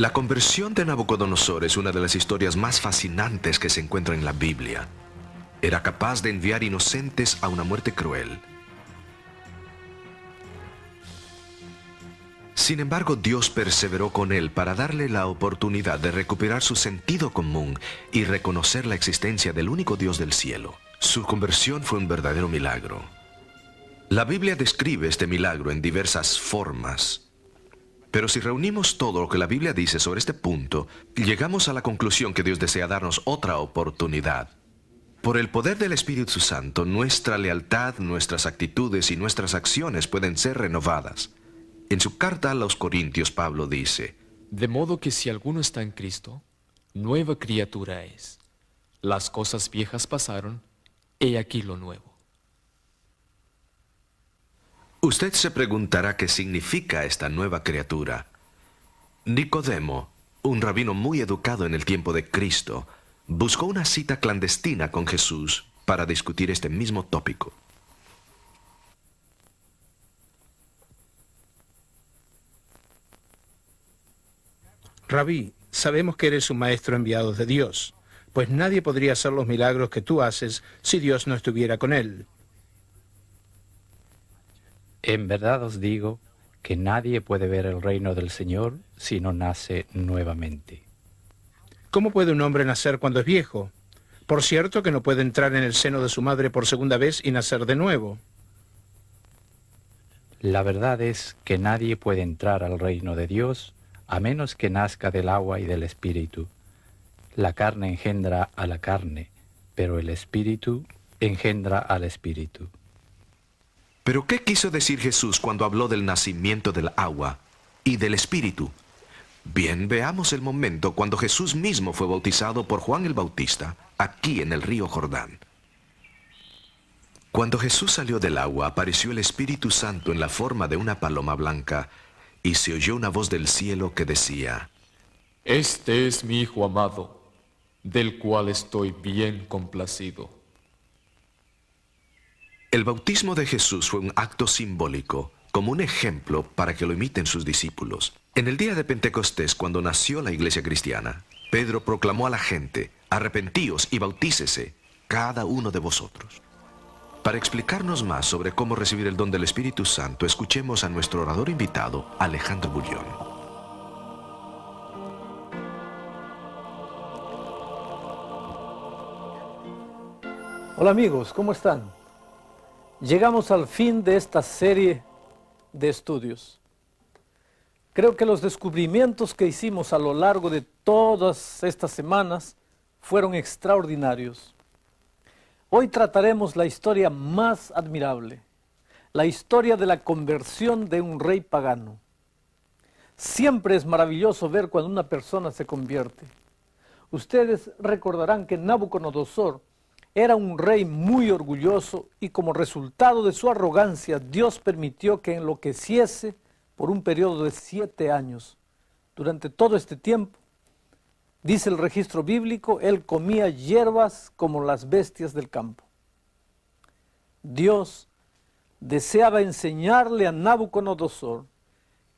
La conversión de Nabucodonosor es una de las historias más fascinantes que se encuentran en la Biblia. Era capaz de enviar inocentes a una muerte cruel. Sin embargo, Dios perseveró con él para darle la oportunidad de recuperar su sentido común y reconocer la existencia del único Dios del cielo. Su conversión fue un verdadero milagro. La Biblia describe este milagro en diversas formas. Pero si reunimos todo lo que la Biblia dice sobre este punto, llegamos a la conclusión que Dios desea darnos otra oportunidad. Por el poder del Espíritu Santo, nuestra lealtad, nuestras actitudes y nuestras acciones pueden ser renovadas. En su carta a los Corintios, Pablo dice: De modo que si alguno está en Cristo, nueva criatura es. Las cosas viejas pasaron, he aquí lo nuevo. Usted se preguntará qué significa esta nueva criatura. Nicodemo, un rabino muy educado en el tiempo de Cristo, buscó una cita clandestina con Jesús para discutir este mismo tópico. Rabí, sabemos que eres un maestro enviado de Dios, pues nadie podría hacer los milagros que tú haces si Dios no estuviera con él. En verdad os digo que nadie puede ver el reino del Señor si no nace nuevamente. ¿Cómo puede un hombre nacer cuando es viejo? Por cierto que no puede entrar en el seno de su madre por segunda vez y nacer de nuevo. La verdad es que nadie puede entrar al reino de Dios a menos que nazca del agua y del Espíritu. La carne engendra a la carne, pero el Espíritu engendra al Espíritu. ¿Pero qué quiso decir Jesús cuando habló del nacimiento del agua y del Espíritu? Bien, veamos el momento cuando Jesús mismo fue bautizado por Juan el Bautista, aquí en el río Jordán. Cuando Jesús salió del agua, apareció el Espíritu Santo en la forma de una paloma blanca, y se oyó una voz del cielo que decía: Este es mi Hijo amado, del cual estoy bien complacido. El bautismo de Jesús fue un acto simbólico, como un ejemplo para que lo imiten sus discípulos. En el día de Pentecostés, cuando nació la iglesia cristiana, Pedro proclamó a la gente: arrepentíos y bautícese, cada uno de vosotros. Para explicarnos más sobre cómo recibir el don del Espíritu Santo, escuchemos a nuestro orador invitado, Alejandro Bullón. Hola amigos, ¿cómo están? Llegamos al fin de esta serie de estudios. Creo que los descubrimientos que hicimos a lo largo de todas estas semanas fueron extraordinarios. Hoy trataremos la historia más admirable, la historia de la conversión de un rey pagano. Siempre es maravilloso ver cuando una persona se convierte. Ustedes recordarán que Nabucodonosor era un rey muy orgulloso y como resultado de su arrogancia, Dios permitió que enloqueciese por un periodo de 7 años. Durante todo este tiempo, dice el registro bíblico, él comía hierbas como las bestias del campo. Dios deseaba enseñarle a Nabucodonosor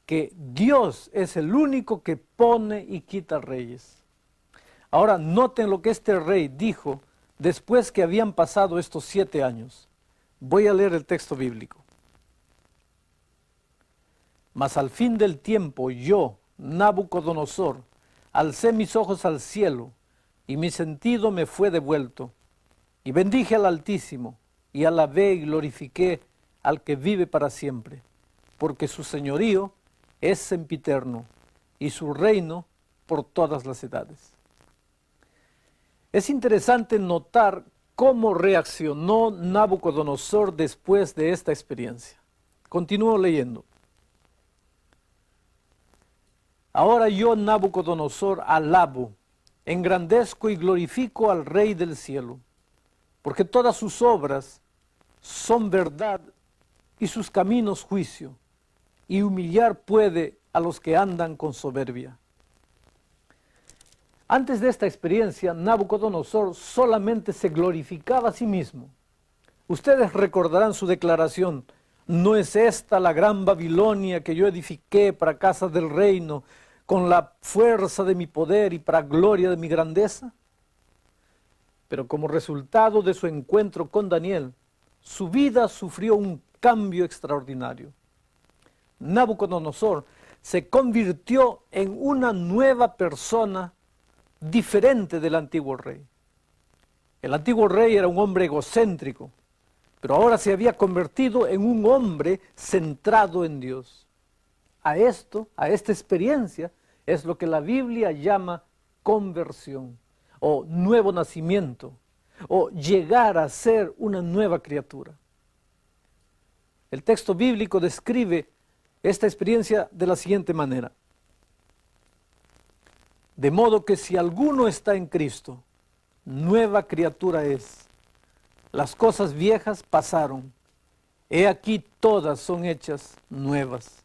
que Dios es el único que pone y quita reyes. Ahora noten lo que este rey dijo después que habían pasado estos 7 años. Voy a leer el texto bíblico. Mas al fin del tiempo yo, Nabucodonosor, alcé mis ojos al cielo, y mi sentido me fue devuelto, y bendije al Altísimo, y alabé y glorifiqué al que vive para siempre, porque su señorío es sempiterno, y su reino por todas las edades. Es interesante notar cómo reaccionó Nabucodonosor después de esta experiencia. Continúo leyendo. Ahora yo, Nabucodonosor, alabo, engrandezco y glorifico al Rey del cielo, porque todas sus obras son verdad y sus caminos juicio, y humillar puede a los que andan con soberbia. Antes de esta experiencia, Nabucodonosor solamente se glorificaba a sí mismo. Ustedes recordarán su declaración: ¿no es esta la gran Babilonia que yo edifiqué para casa del reino, con la fuerza de mi poder y para gloria de mi grandeza? Pero como resultado de su encuentro con Daniel, su vida sufrió un cambio extraordinario. Nabucodonosor se convirtió en una nueva persona diferente del antiguo rey. El antiguo rey era un hombre egocéntrico, pero ahora se había convertido en un hombre centrado en Dios. A esta experiencia, es lo que la Biblia llama conversión, o nuevo nacimiento, o llegar a ser una nueva criatura. El texto bíblico describe esta experiencia de la siguiente manera: de modo que si alguno está en Cristo, nueva criatura es. Las cosas viejas pasaron, he aquí todas son hechas nuevas.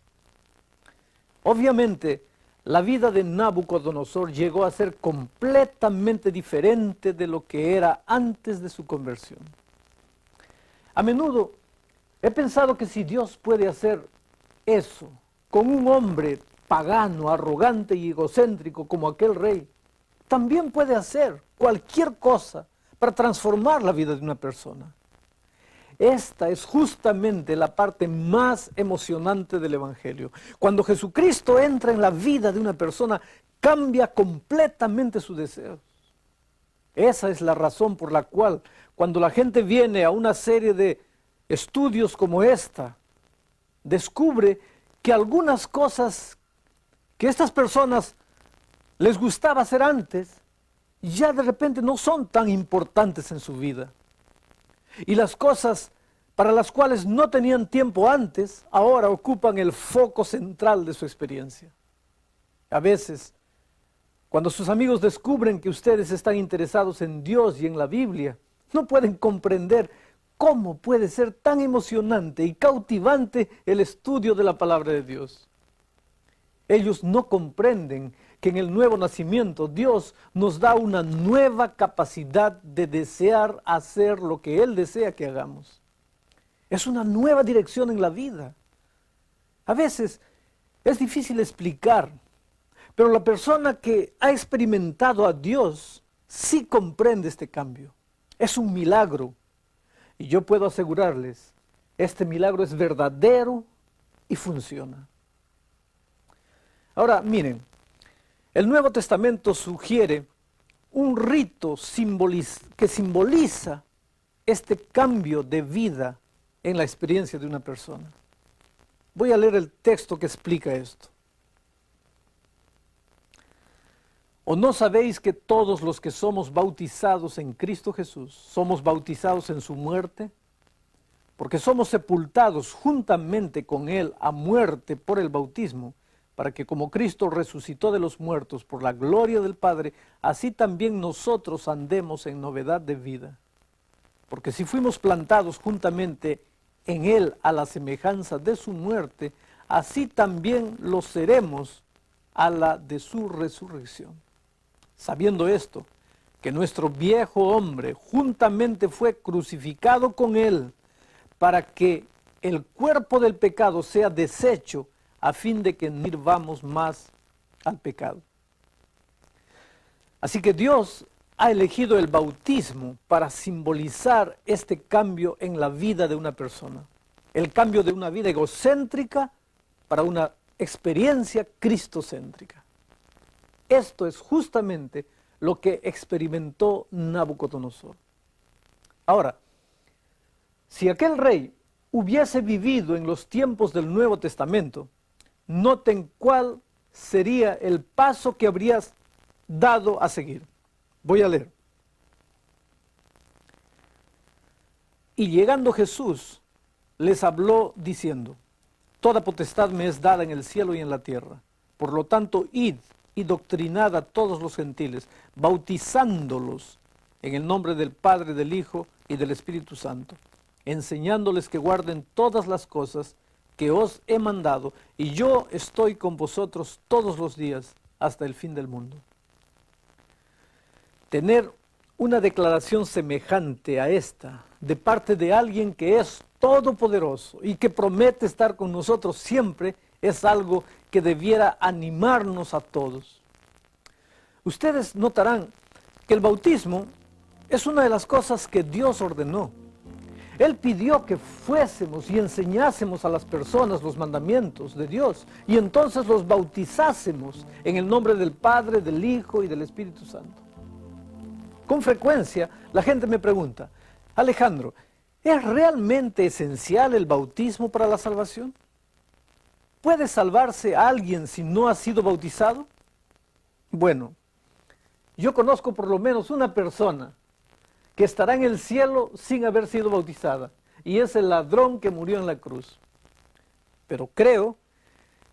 Obviamente, la vida de Nabucodonosor llegó a ser completamente diferente de lo que era antes de su conversión. A menudo he pensado que si Dios puede hacer eso con un hombre pagano, arrogante y egocéntrico como aquel rey, también puede hacer cualquier cosa para transformar la vida de una persona. Esta es justamente la parte más emocionante del Evangelio. Cuando Jesucristo entra en la vida de una persona, cambia completamente sus deseos. Esa es la razón por la cual, cuando la gente viene a una serie de estudios como esta, descubre que algunas cosas que estas personas les gustaba hacer antes, ya de repente no son tan importantes en su vida. Y las cosas para las cuales no tenían tiempo antes, ahora ocupan el foco central de su experiencia. A veces, cuando sus amigos descubren que ustedes están interesados en Dios y en la Biblia, no pueden comprender cómo puede ser tan emocionante y cautivante el estudio de la palabra de Dios. Ellos no comprenden que en el nuevo nacimiento Dios nos da una nueva capacidad de desear hacer lo que Él desea que hagamos. Es una nueva dirección en la vida. A veces es difícil explicar, pero la persona que ha experimentado a Dios sí comprende este cambio. Es un milagro. Y yo puedo asegurarles, este milagro es verdadero y funciona. Ahora, miren, el Nuevo Testamento sugiere un rito que simboliza este cambio de vida en la experiencia de una persona. Voy a leer el texto que explica esto. ¿O no sabéis que todos los que somos bautizados en Cristo Jesús, somos bautizados en su muerte? Porque somos sepultados juntamente con Él a muerte por el bautismo, para que como Cristo resucitó de los muertos por la gloria del Padre, así también nosotros andemos en novedad de vida. Porque si fuimos plantados juntamente en Él a la semejanza de su muerte, así también lo seremos a la de su resurrección. Sabiendo esto, que nuestro viejo hombre juntamente fue crucificado con Él, para que el cuerpo del pecado sea deshecho, a fin de que no sirvamos más al pecado. Así que Dios ha elegido el bautismo para simbolizar este cambio en la vida de una persona. El cambio de una vida egocéntrica para una experiencia cristocéntrica. Esto es justamente lo que experimentó Nabucodonosor. Ahora, si aquel rey hubiese vivido en los tiempos del Nuevo Testamento, noten cuál sería el paso que habrías dado a seguir. Voy a leer. Y llegando Jesús, les habló diciendo: toda potestad me es dada en el cielo y en la tierra. Por lo tanto, id y doctrinad a todos los gentiles, bautizándolos en el nombre del Padre, del Hijo y del Espíritu Santo, enseñándoles que guarden todas las cosas que os he mandado, y yo estoy con vosotros todos los días hasta el fin del mundo. Tener una declaración semejante a esta, de parte de alguien que es todopoderoso y que promete estar con nosotros siempre, es algo que debiera animarnos a todos. Ustedes notarán que el bautismo es una de las cosas que Dios ordenó. Él pidió que fuésemos y enseñásemos a las personas los mandamientos de Dios y entonces los bautizásemos en el nombre del Padre, del Hijo y del Espíritu Santo. Con frecuencia la gente me pregunta: Alejandro, ¿es realmente esencial el bautismo para la salvación? ¿Puede salvarse alguien si no ha sido bautizado? Bueno, yo conozco por lo menos una persona que estará en el cielo sin haber sido bautizada, y es el ladrón que murió en la cruz. Pero creo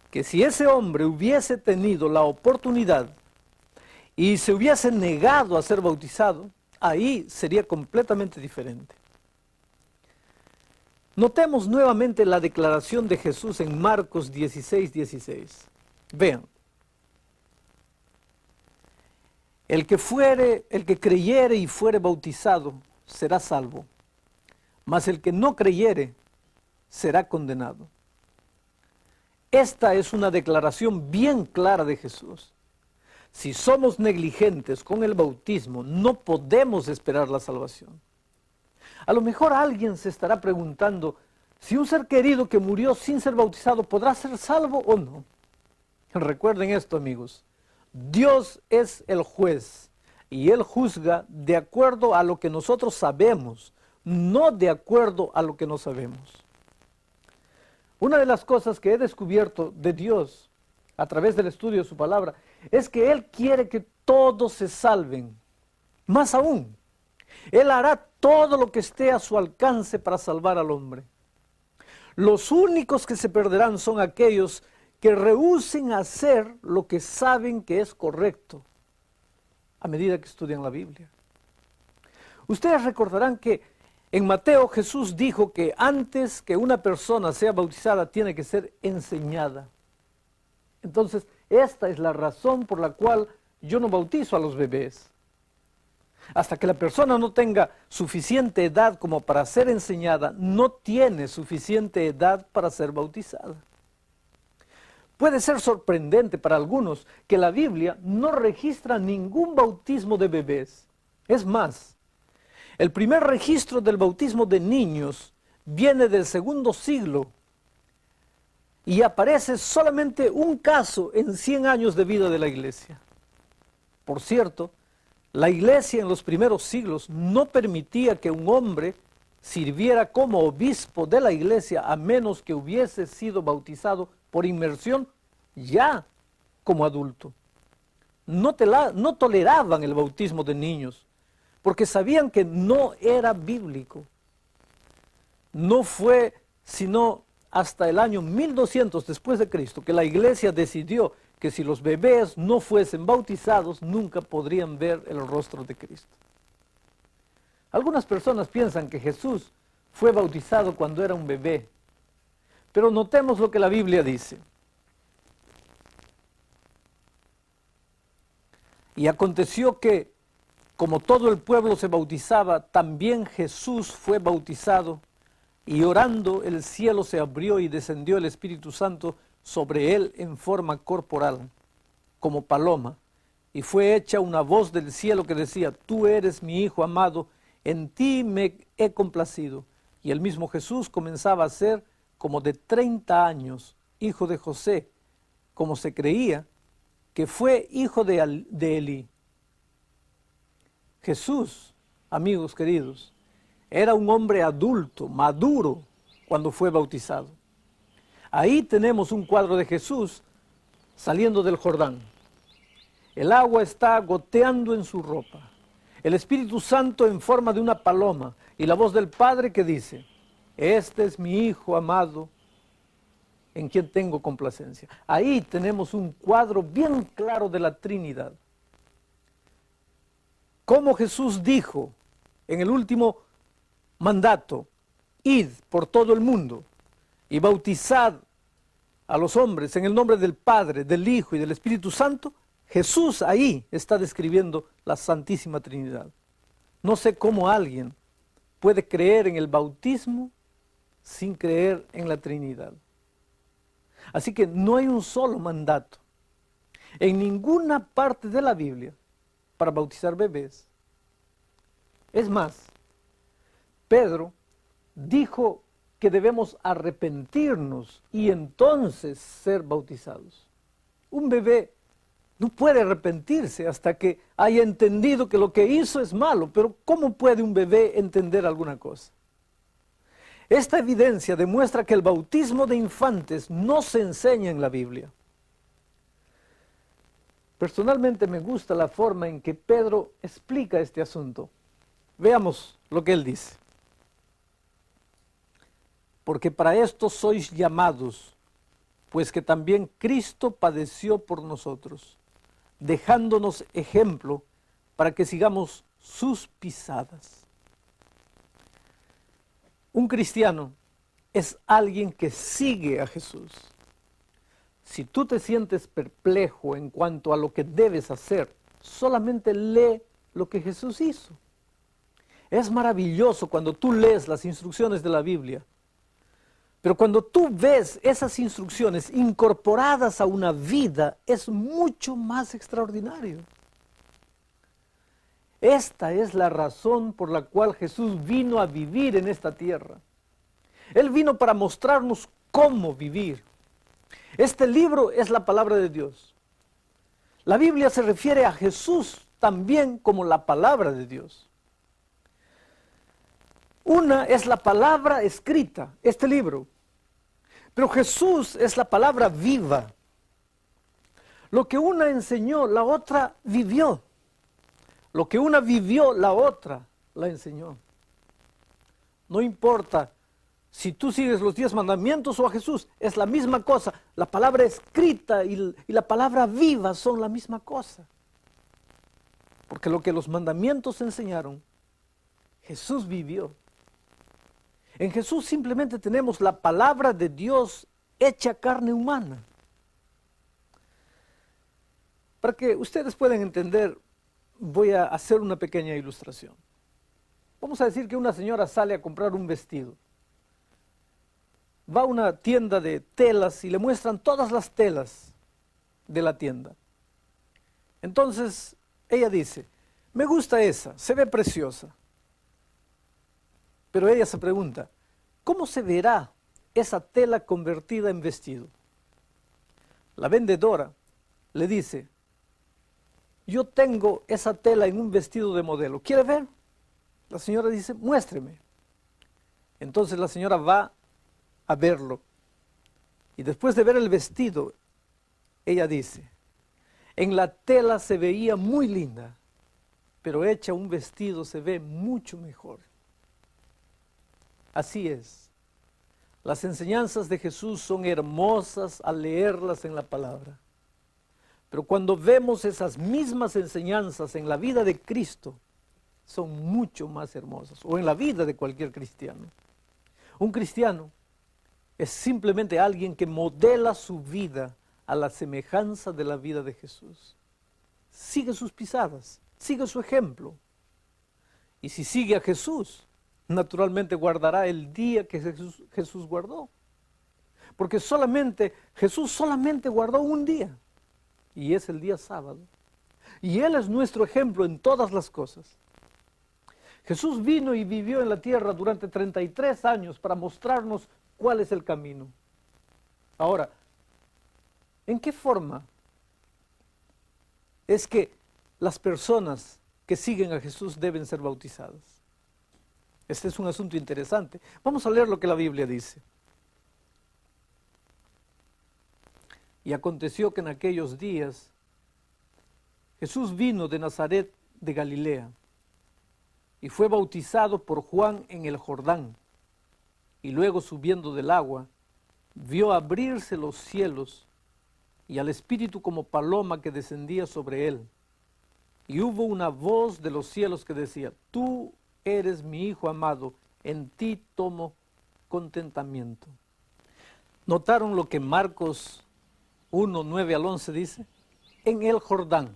que si ese hombre hubiese tenido la oportunidad y se hubiese negado a ser bautizado, ahí sería completamente diferente. Notemos nuevamente la declaración de Jesús en Marcos 16:16. Vean. El que creyere y fuere bautizado será salvo, mas el que no creyere será condenado. Esta es una declaración bien clara de Jesús. Si somos negligentes con el bautismo, no podemos esperar la salvación. A lo mejor alguien se estará preguntando si un ser querido que murió sin ser bautizado podrá ser salvo o no. Recuerden esto, amigos. Dios es el juez y Él juzga de acuerdo a lo que nosotros sabemos, no de acuerdo a lo que no sabemos. Una de las cosas que he descubierto de Dios a través del estudio de su palabra es que Él quiere que todos se salven. Más aún, Él hará todo lo que esté a su alcance para salvar al hombre. Los únicos que se perderán son aquellos que rehúsen hacer lo que saben que es correcto a medida que estudian la Biblia. Ustedes recordarán que en Mateo Jesús dijo que antes que una persona sea bautizada tiene que ser enseñada. Entonces, esta es la razón por la cual yo no bautizo a los bebés. Hasta que la persona no tenga suficiente edad como para ser enseñada, no tiene suficiente edad para ser bautizada. Puede ser sorprendente para algunos que la Biblia no registra ningún bautismo de bebés. Es más, el primer registro del bautismo de niños viene del segundo siglo y aparece solamente un caso en 100 años de vida de la iglesia. Por cierto, la iglesia en los primeros siglos no permitía que un hombre sirviera como obispo de la iglesia a menos que hubiese sido bautizado por inmersión ya como adulto. No toleraban el bautismo de niños porque sabían que no era bíblico. No fue sino hasta el año 1200 después de Cristo que la iglesia decidió que si los bebés no fuesen bautizados nunca podrían ver el rostro de Cristo. Algunas personas piensan que Jesús fue bautizado cuando era un bebé, pero notemos lo que la Biblia dice. Y aconteció que, como todo el pueblo se bautizaba, también Jesús fue bautizado, y orando el cielo se abrió y descendió el Espíritu Santo sobre él en forma corporal, como paloma, y fue hecha una voz del cielo que decía: Tú eres mi Hijo amado, en ti me he complacido. Y el mismo Jesús comenzaba a ser como de 30 años, hijo de José, como se creía que fue hijo de Elí. Jesús, amigos queridos, era un hombre adulto, maduro, cuando fue bautizado. Ahí tenemos un cuadro de Jesús saliendo del Jordán. El agua está goteando en su ropa. El Espíritu Santo en forma de una paloma y la voz del Padre que dice: Este es mi Hijo amado, en quien tengo complacencia. Ahí tenemos un cuadro bien claro de la Trinidad. Como Jesús dijo en el último mandato: Id por todo el mundo y bautizad a los hombres en el nombre del Padre, del Hijo y del Espíritu Santo. Jesús ahí está describiendo la Santísima Trinidad. No sé cómo alguien puede creer en el bautismo sin creer en la Trinidad. Así que no hay un solo mandato en ninguna parte de la Biblia para bautizar bebés. Es más, Pedro dijo que debemos arrepentirnos y entonces ser bautizados. Un bebé no puede arrepentirse hasta que haya entendido que lo que hizo es malo, pero ¿cómo puede un bebé entender alguna cosa? Esta evidencia demuestra que el bautismo de infantes no se enseña en la Biblia. Personalmente me gusta la forma en que Pedro explica este asunto. Veamos lo que él dice. Porque para esto sois llamados, pues que también Cristo padeció por nosotros, dejándonos ejemplo para que sigamos sus pisadas. Un cristiano es alguien que sigue a Jesús. Si tú te sientes perplejo en cuanto a lo que debes hacer, solamente lee lo que Jesús hizo. Es maravilloso cuando tú lees las instrucciones de la Biblia, pero cuando tú ves esas instrucciones incorporadas a una vida, es mucho más extraordinario. Esta es la razón por la cual Jesús vino a vivir en esta tierra. Él vino para mostrarnos cómo vivir. Este libro es la palabra de Dios. La Biblia se refiere a Jesús también como la palabra de Dios. Una es la palabra escrita, este libro. Pero Jesús es la palabra viva. Lo que una enseñó, la otra vivió. Lo que una vivió, la otra la enseñó. No importa si tú sigues los 10 mandamientos o a Jesús, es la misma cosa. La palabra escrita y la palabra viva son la misma cosa. Porque lo que los mandamientos enseñaron, Jesús vivió. En Jesús simplemente tenemos la palabra de Dios hecha carne humana. Para que ustedes puedan entender, voy a hacer una pequeña ilustración. Vamos a decir que una señora sale a comprar un vestido. Va a una tienda de telas y le muestran todas las telas de la tienda. Entonces ella dice, me gusta esa, se ve preciosa. Pero ella se pregunta, ¿cómo se verá esa tela convertida en vestido? La vendedora le dice, yo tengo esa tela en un vestido de modelo, ¿quiere ver? La señora dice, muéstreme. Entonces la señora va a verlo. Y después de ver el vestido, ella dice, en la tela se veía muy linda, pero hecha un vestido se ve mucho mejor. Así es. Las enseñanzas de Jesús son hermosas al leerlas en la palabra. Pero cuando vemos esas mismas enseñanzas en la vida de Cristo, son mucho más hermosas, o en la vida de cualquier cristiano. Un cristiano es simplemente alguien que modela su vida a la semejanza de la vida de Jesús. Sigue sus pisadas, sigue su ejemplo. Y si sigue a Jesús, naturalmente guardará el día que Jesús guardó. Porque Jesús solamente guardó un día, y es el día sábado. Y Él es nuestro ejemplo en todas las cosas. Jesús vino y vivió en la tierra durante 33 años para mostrarnos cuál es el camino. Ahora, ¿en qué forma es que las personas que siguen a Jesús deben ser bautizadas? Este es un asunto interesante. Vamos a leer lo que la Biblia dice. Y aconteció que en aquellos días Jesús vino de Nazaret de Galilea y fue bautizado por Juan en el Jordán. Y luego subiendo del agua, vio abrirse los cielos y al Espíritu como paloma que descendía sobre él. Y hubo una voz de los cielos que decía, tú eres mi Hijo amado, en ti tomo contentamiento. ¿Notaron lo que Marcos 1, 9 al 11 dice? En el Jordán,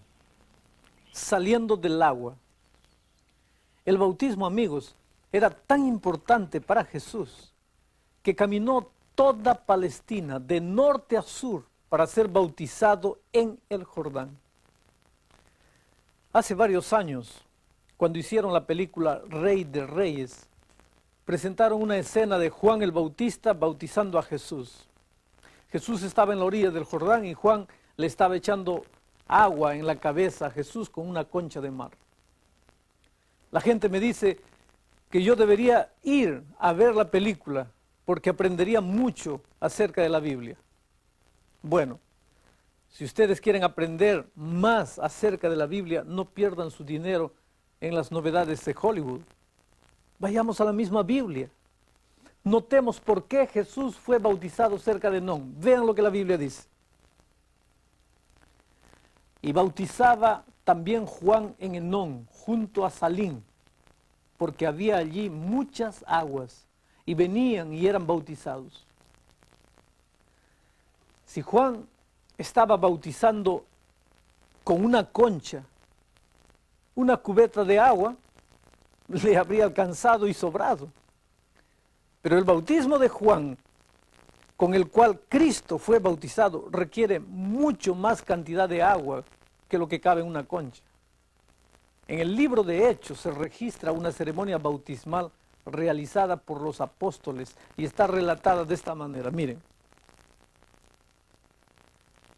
saliendo del agua. El bautismo, amigos, era tan importante para Jesús que caminó toda Palestina, de norte a sur, para ser bautizado en el Jordán. Hace varios años, cuando hicieron la película Rey de Reyes, presentaron una escena de Juan el Bautista bautizando a Jesús. Jesús estaba en la orilla del Jordán y Juan le estaba echando agua en la cabeza a Jesús con una concha de mar. La gente me dice que yo debería ir a ver la película porque aprendería mucho acerca de la Biblia. Bueno, si ustedes quieren aprender más acerca de la Biblia, no pierdan su dinero en las novedades de Hollywood. Vayamos a la misma Biblia. Notemos por qué Jesús fue bautizado cerca de Enón. Vean lo que la Biblia dice. Y bautizaba también Juan en Enón, junto a Salim, porque había allí muchas aguas, y venían y eran bautizados. Si Juan estaba bautizando con una concha, una cubeta de agua, le habría alcanzado y sobrado. Pero el bautismo de Juan, con el cual Cristo fue bautizado, requiere mucho más cantidad de agua que lo que cabe en una concha. En el libro de Hechos se registra una ceremonia bautismal realizada por los apóstoles y está relatada de esta manera. Miren.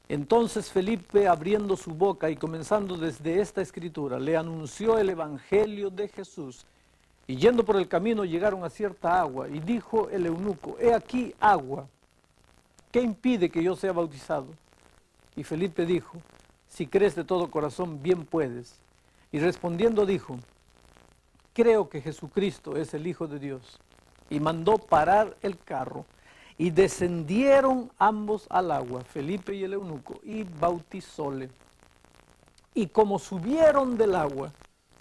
Entonces Felipe, abriendo su boca y comenzando desde esta escritura, le anunció el evangelio de Jesús. Y yendo por el camino llegaron a cierta agua, y dijo el eunuco: he aquí agua, ¿qué impide que yo sea bautizado? Y Felipe dijo: si crees de todo corazón, bien puedes. Y respondiendo dijo: creo que Jesucristo es el Hijo de Dios. Y mandó parar el carro. Y descendieron ambos al agua, Felipe y el eunuco, y bautizóle. Y como subieron del agua,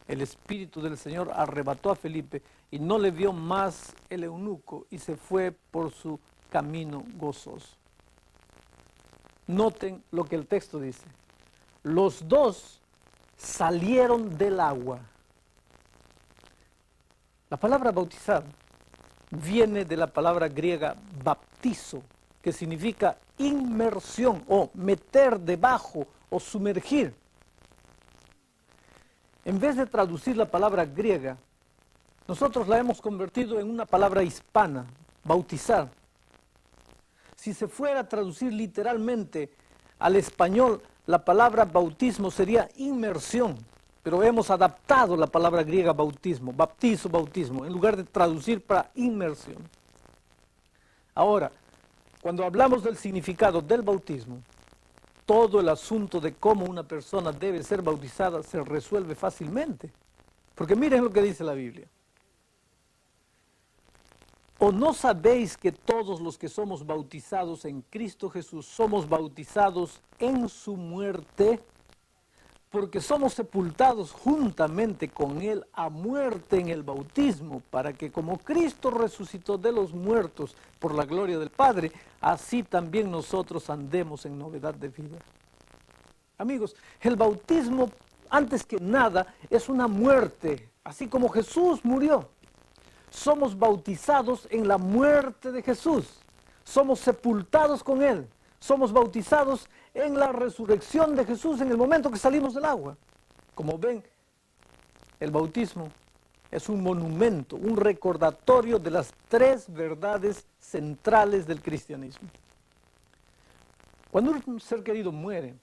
el Espíritu del Señor arrebató a Felipe, y no le vio más el eunuco, y se fue por su camino gozoso. Noten lo que el texto dice. Los dos salieron del agua. La palabra bautizar viene de la palabra griega baptizo, que significa inmersión o meter debajo o sumergir. En vez de traducir la palabra griega, nosotros la hemos convertido en una palabra hispana, bautizar. Si se fuera a traducir literalmente al español, la palabra bautismo sería inmersión, pero hemos adaptado la palabra griega bautismo, baptizo, bautismo, en lugar de traducir para inmersión. Ahora, cuando hablamos del significado del bautismo, todo el asunto de cómo una persona debe ser bautizada se resuelve fácilmente. Porque miren lo que dice la Biblia. ¿O no sabéis que todos los que somos bautizados en Cristo Jesús somos bautizados en su muerte? Porque somos sepultados juntamente con Él a muerte en el bautismo, para que como Cristo resucitó de los muertos por la gloria del Padre, así también nosotros andemos en novedad de vida. Amigos, el bautismo, antes que nada, es una muerte, así como Jesús murió. Somos bautizados en la muerte de Jesús, somos sepultados con Él. Somos bautizados en la resurrección de Jesús en el momento que salimos del agua. Como ven, el bautismo es un monumento, un recordatorio de las tres verdades centrales del cristianismo. Cuando un ser querido muere,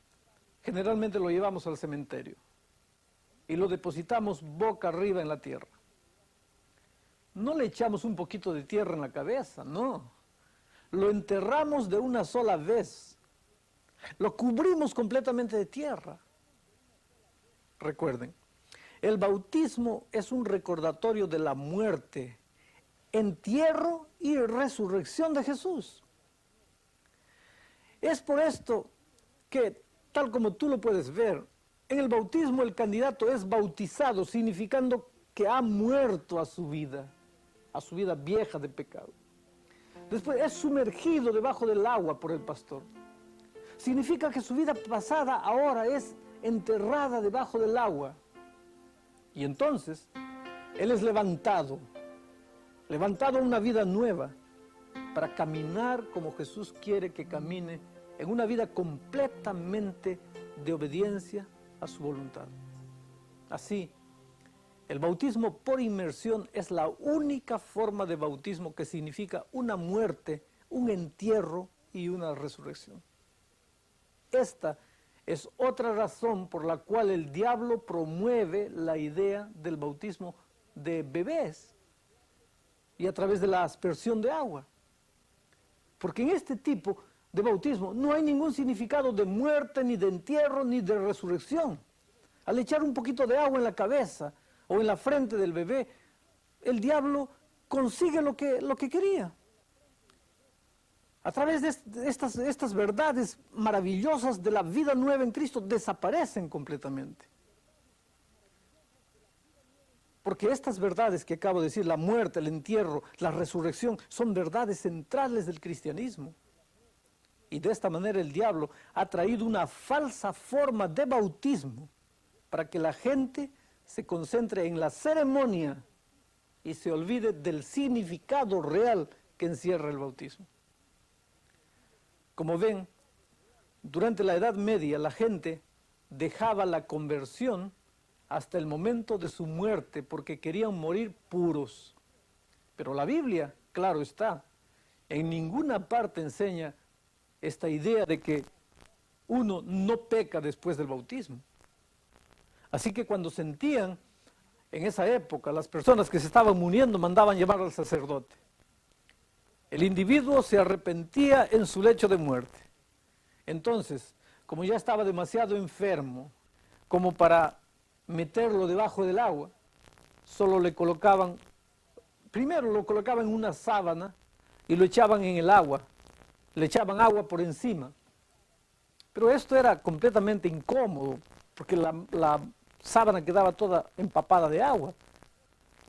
generalmente lo llevamos al cementerio y lo depositamos boca arriba en la tierra. No le echamos un poquito de tierra en la cabeza, no. Lo enterramos de una sola vez. Lo cubrimos completamente de tierra. Recuerden, el bautismo es un recordatorio de la muerte, entierro y resurrección de Jesús. Es por esto que, tal como tú lo puedes ver, en el bautismo el candidato es bautizado, significando que ha muerto a su vida vieja de pecado. Después es sumergido debajo del agua por el pastor. Significa que su vida pasada ahora es enterrada debajo del agua. Y entonces, él es levantado a una vida nueva, para caminar como Jesús quiere que camine, en una vida completamente de obediencia a su voluntad. Así, el bautismo por inmersión es la única forma de bautismo que significa una muerte, un entierro y una resurrección. Esta es otra razón por la cual el diablo promueve la idea del bautismo de bebés y a través de la aspersión de agua. Porque en este tipo de bautismo no hay ningún significado de muerte, ni de entierro, ni de resurrección. Al echar un poquito de agua en la cabeza o en la frente del bebé, el diablo consigue lo que quería. A través de estas verdades maravillosas de la vida nueva en Cristo, desaparecen completamente. Porque estas verdades que acabo de decir, la muerte, el entierro, la resurrección, son verdades centrales del cristianismo. Y de esta manera el diablo ha traído una falsa forma de bautismo para que la gente se concentre en la ceremonia y se olvide del significado real que encierra el bautismo. Como ven, durante la Edad Media la gente dejaba la conversión hasta el momento de su muerte porque querían morir puros. Pero la Biblia, claro está, en ninguna parte enseña esta idea de que uno no peca después del bautismo. Así que cuando sentían en esa época las personas que se estaban muriendo, mandaban llevar al sacerdote. El individuo se arrepentía en su lecho de muerte. Entonces, como ya estaba demasiado enfermo como para meterlo debajo del agua, solo le colocaban, primero lo colocaban en una sábana y lo echaban en el agua, le echaban agua por encima. Pero esto era completamente incómodo, porque la sábana quedaba toda empapada de agua.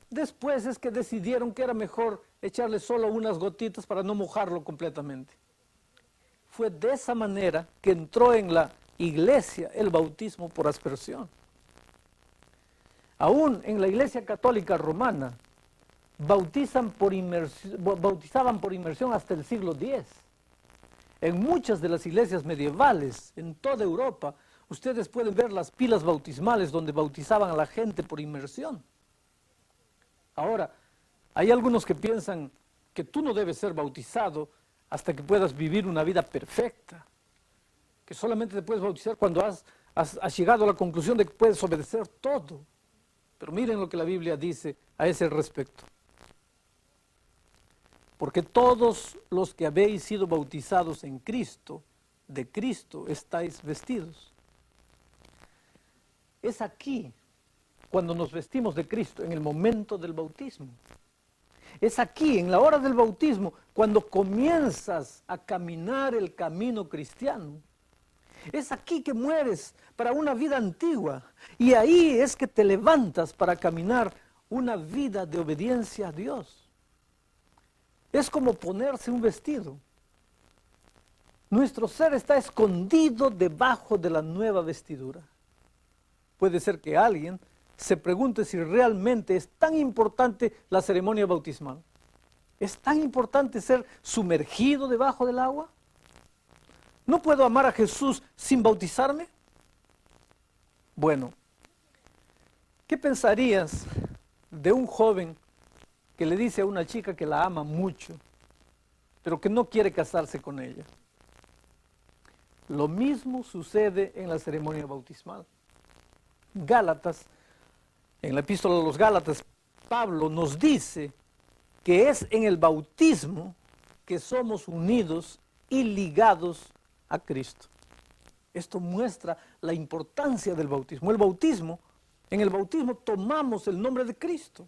Después es que decidieron que era mejor echarle solo unas gotitas para no mojarlo completamente. Fue de esa manera que entró en la iglesia el bautismo por aspersión. Aún en la Iglesia Católica Romana bautizaban por inmersión hasta el siglo X. En muchas de las iglesias medievales, en toda Europa, ustedes pueden ver las pilas bautismales donde bautizaban a la gente por inmersión. Ahora, hay algunos que piensan que tú no debes ser bautizado hasta que puedas vivir una vida perfecta, que solamente te puedes bautizar cuando has llegado a la conclusión de que puedes obedecer todo. Pero miren lo que la Biblia dice a ese respecto. Porque todos los que habéis sido bautizados en Cristo, de Cristo estáis vestidos. Es aquí, cuando nos vestimos de Cristo, en el momento del bautismo. Es aquí, en la hora del bautismo, cuando comienzas a caminar el camino cristiano. Es aquí que mueres para una vida antigua y ahí es que te levantas para caminar una vida de obediencia a Dios. Es como ponerse un vestido. Nuestro ser está escondido debajo de la nueva vestidura. Puede ser que alguien se pregunte si realmente es tan importante la ceremonia bautismal. ¿Es tan importante ser sumergido debajo del agua? ¿No puedo amar a Jesús sin bautizarme? Bueno, ¿qué pensarías de un joven que le dice a una chica que la ama mucho, pero que no quiere casarse con ella? Lo mismo sucede en la ceremonia bautismal. Gálatas, en la epístola de los Gálatas, Pablo nos dice que es en el bautismo que somos unidos y ligados a Cristo. Esto muestra la importancia del bautismo. En el bautismo tomamos el nombre de Cristo.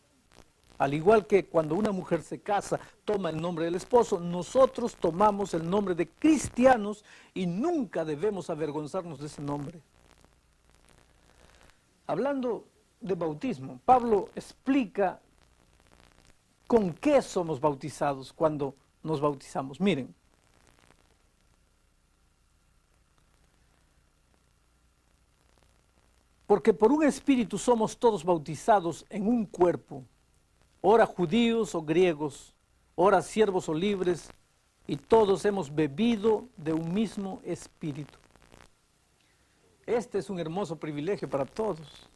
Al igual que cuando una mujer se casa, toma el nombre del esposo, nosotros tomamos el nombre de cristianos y nunca debemos avergonzarnos de ese nombre. Hablando de bautismo, Pablo explica con qué somos bautizados cuando nos bautizamos. Miren, porque por un espíritu somos todos bautizados en un cuerpo, ora judíos o griegos, ora siervos o libres, y todos hemos bebido de un mismo espíritu. Este es un hermoso privilegio para todos.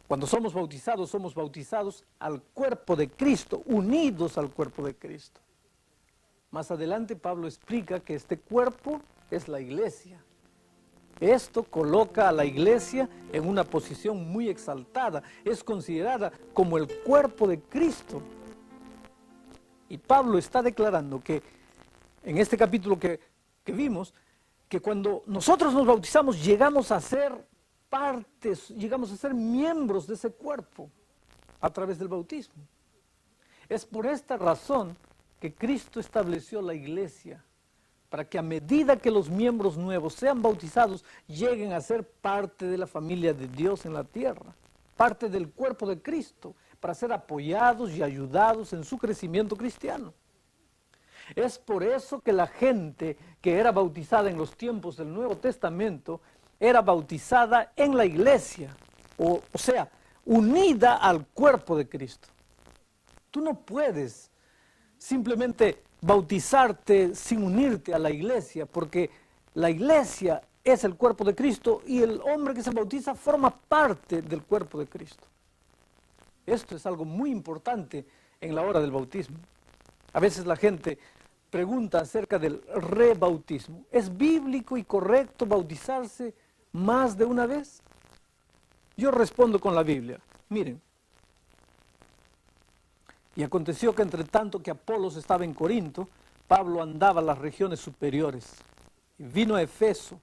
Cuando somos bautizados al cuerpo de Cristo, unidos al cuerpo de Cristo. Más adelante Pablo explica que este cuerpo es la iglesia. Esto coloca a la iglesia en una posición muy exaltada. Es considerada como el cuerpo de Cristo. Y Pablo está declarando que en este capítulo que vimos, que cuando nosotros nos bautizamos llegamos a ser partes, llegamos a ser miembros de ese cuerpo a través del bautismo. Es por esta razón que Cristo estableció la iglesia, para que a medida que los miembros nuevos sean bautizados, lleguen a ser parte de la familia de Dios en la tierra, parte del cuerpo de Cristo, para ser apoyados y ayudados en su crecimiento cristiano. Es por eso que la gente que era bautizada en los tiempos del Nuevo Testamento era bautizada en la iglesia, o sea, unida al cuerpo de Cristo. Tú no puedes simplemente bautizarte sin unirte a la iglesia, porque la iglesia es el cuerpo de Cristo y el hombre que se bautiza forma parte del cuerpo de Cristo. Esto es algo muy importante en la hora del bautismo. A veces la gente pregunta acerca del rebautismo. ¿Es bíblico y correcto bautizarse más de una vez? Yo respondo con la Biblia. Miren. Y aconteció que entre tanto que Apolos estaba en Corinto, Pablo andaba a las regiones superiores. Y vino a Efeso,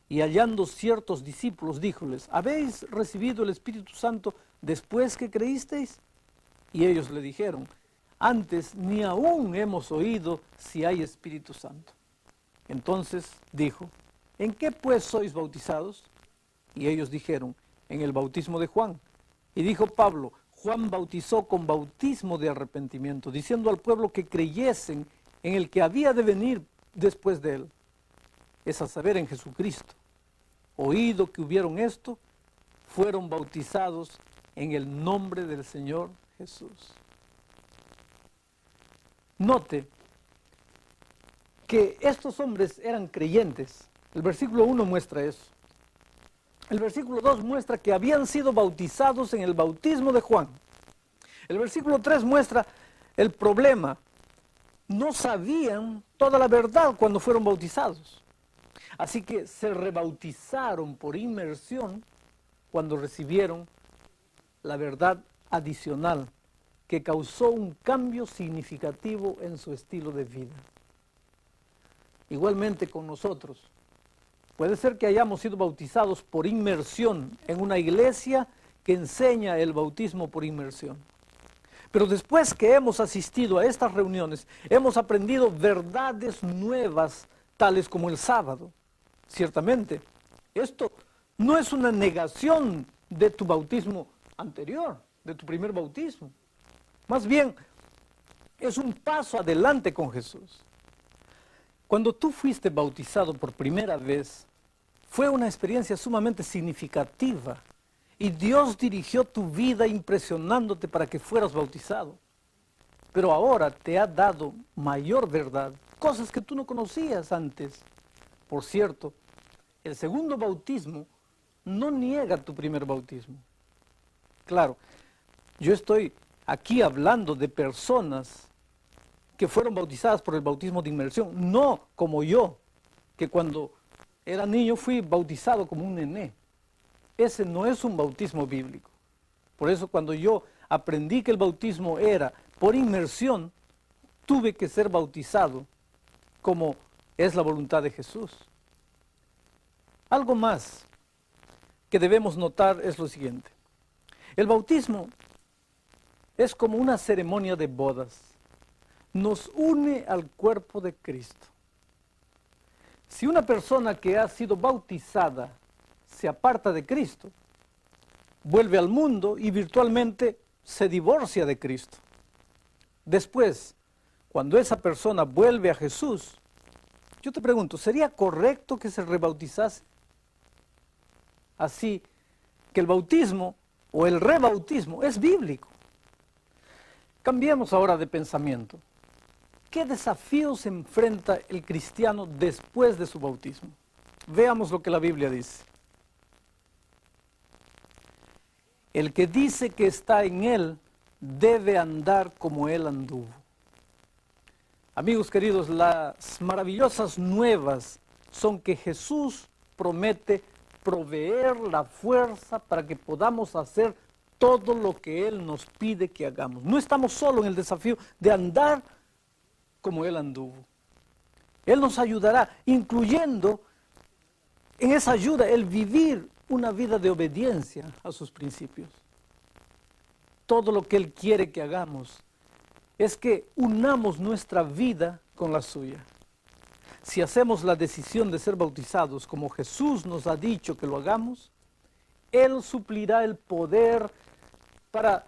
y hallando ciertos discípulos, díjoles: ¿habéis recibido el Espíritu Santo después que creísteis? Y ellos le dijeron: antes ni aún hemos oído si hay Espíritu Santo. Entonces dijo: ¿en qué pues sois bautizados? Y ellos dijeron: en el bautismo de Juan. Y dijo Pablo: Juan bautizó con bautismo de arrepentimiento, diciendo al pueblo que creyesen en el que había de venir después de él, es a saber, en Jesucristo. Oído que hubieron esto, fueron bautizados en el nombre del Señor Jesús. Note que estos hombres eran creyentes. El versículo 1 muestra eso. El versículo 2 muestra que habían sido bautizados en el bautismo de Juan. El versículo 3 muestra el problema. No sabían toda la verdad cuando fueron bautizados. Así que se rebautizaron por inmersión cuando recibieron la verdad adicional que causó un cambio significativo en su estilo de vida. Igualmente con nosotros. Puede ser que hayamos sido bautizados por inmersión en una iglesia que enseña el bautismo por inmersión. Pero después que hemos asistido a estas reuniones, hemos aprendido verdades nuevas, tales como el sábado. Ciertamente, esto no es una negación de tu bautismo anterior, de tu primer bautismo. Más bien, es un paso adelante con Jesús. Cuando tú fuiste bautizado por primera vez, fue una experiencia sumamente significativa y Dios dirigió tu vida impresionándote para que fueras bautizado. Pero ahora te ha dado mayor verdad, cosas que tú no conocías antes. Por cierto, el segundo bautismo no niega tu primer bautismo. Claro, yo estoy aquí hablando de personas que fueron bautizadas por el bautismo de inmersión, no como yo, que cuando era niño fui bautizado como un nené. Ese no es un bautismo bíblico. Por eso cuando yo aprendí que el bautismo era por inmersión, tuve que ser bautizado como es la voluntad de Jesús. Algo más que debemos notar es lo siguiente. El bautismo es como una ceremonia de bodas. Nos une al cuerpo de Cristo. Si una persona que ha sido bautizada se aparta de Cristo, vuelve al mundo y virtualmente se divorcia de Cristo. Después, cuando esa persona vuelve a Jesús, yo te pregunto, ¿sería correcto que se rebautizase? Así que el bautismo o el rebautismo es bíblico. Cambiemos ahora de pensamiento. ¿qué desafíos enfrenta el cristiano después de su bautismo? Veamos lo que la Biblia dice. El que dice que está en Él debe andar como Él anduvo. Amigos queridos, las maravillosas nuevas son que Jesús promete proveer la fuerza para que podamos hacer todo lo que Él nos pide que hagamos. No estamos solo en el desafío de andar como Él anduvo. Él nos ayudará, incluyendo en esa ayuda el vivir una vida de obediencia a sus principios. Todo lo que Él quiere que hagamos es que unamos nuestra vida con la suya. Si hacemos la decisión de ser bautizados como Jesús nos ha dicho que lo hagamos, Él suplirá el poder para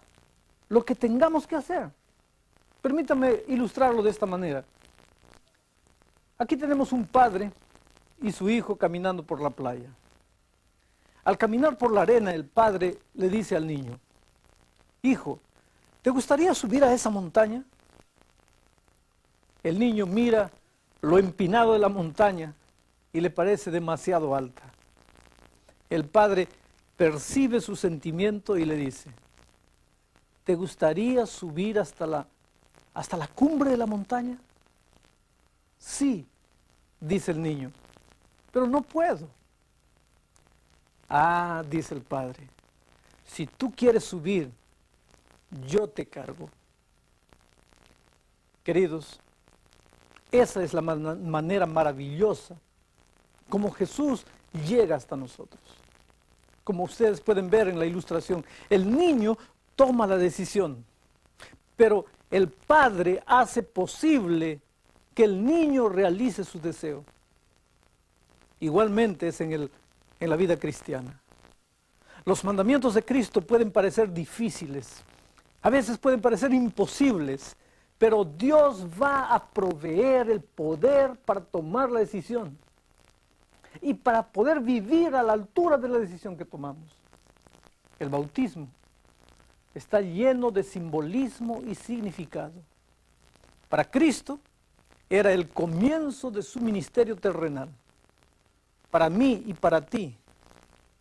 lo que tengamos que hacer. Permítame ilustrarlo de esta manera. Aquí tenemos un padre y su hijo caminando por la playa. Al caminar por la arena, el padre le dice al niño: hijo, ¿te gustaría subir a esa montaña? El niño mira lo empinado de la montaña y le parece demasiado alta. El padre percibe su sentimiento y le dice: ¿te gustaría subir hasta la cumbre de la montaña? Sí, dice el niño, pero no puedo. Ah, dice el padre, si tú quieres subir, yo te cargo. Queridos, esa es la manera maravillosa como Jesús llega hasta nosotros. Como ustedes pueden ver en la ilustración, el niño toma la decisión, pero el padre hace posible que el niño realice su deseo. Igualmente es en la vida cristiana. Los mandamientos de Cristo pueden parecer difíciles, a veces pueden parecer imposibles, pero Dios va a proveer el poder para tomar la decisión y para poder vivir a la altura de la decisión que tomamos. El bautismo está lleno de simbolismo y significado. Para Cristo era el comienzo de su ministerio terrenal. Para mí y para ti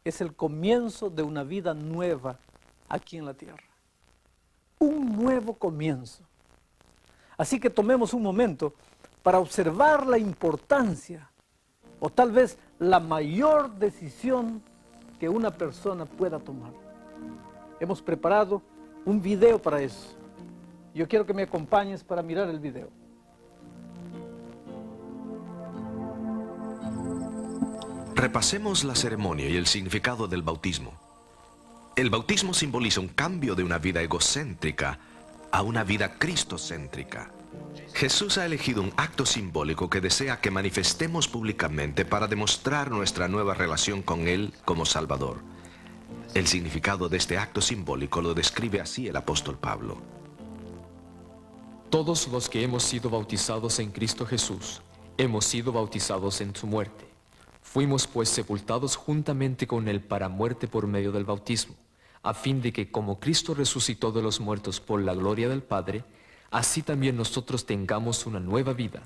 es el comienzo de una vida nueva aquí en la tierra. Un nuevo comienzo. Así que tomemos un momento para observar la importancia o tal vez la mayor decisión que una persona pueda tomar. Hemos preparado un video para eso. Yo quiero que me acompañes para mirar el video. Repasemos la ceremonia y el significado del bautismo. El bautismo simboliza un cambio de una vida egocéntrica a una vida cristocéntrica. Jesús ha elegido un acto simbólico que desea que manifestemos públicamente para demostrar nuestra nueva relación con Él como Salvador. El significado de este acto simbólico lo describe así el apóstol Pablo. Todos los que hemos sido bautizados en Cristo Jesús, hemos sido bautizados en su muerte. Fuimos pues sepultados juntamente con Él para muerte por medio del bautismo, a fin de que como Cristo resucitó de los muertos por la gloria del Padre, así también nosotros tengamos una nueva vida.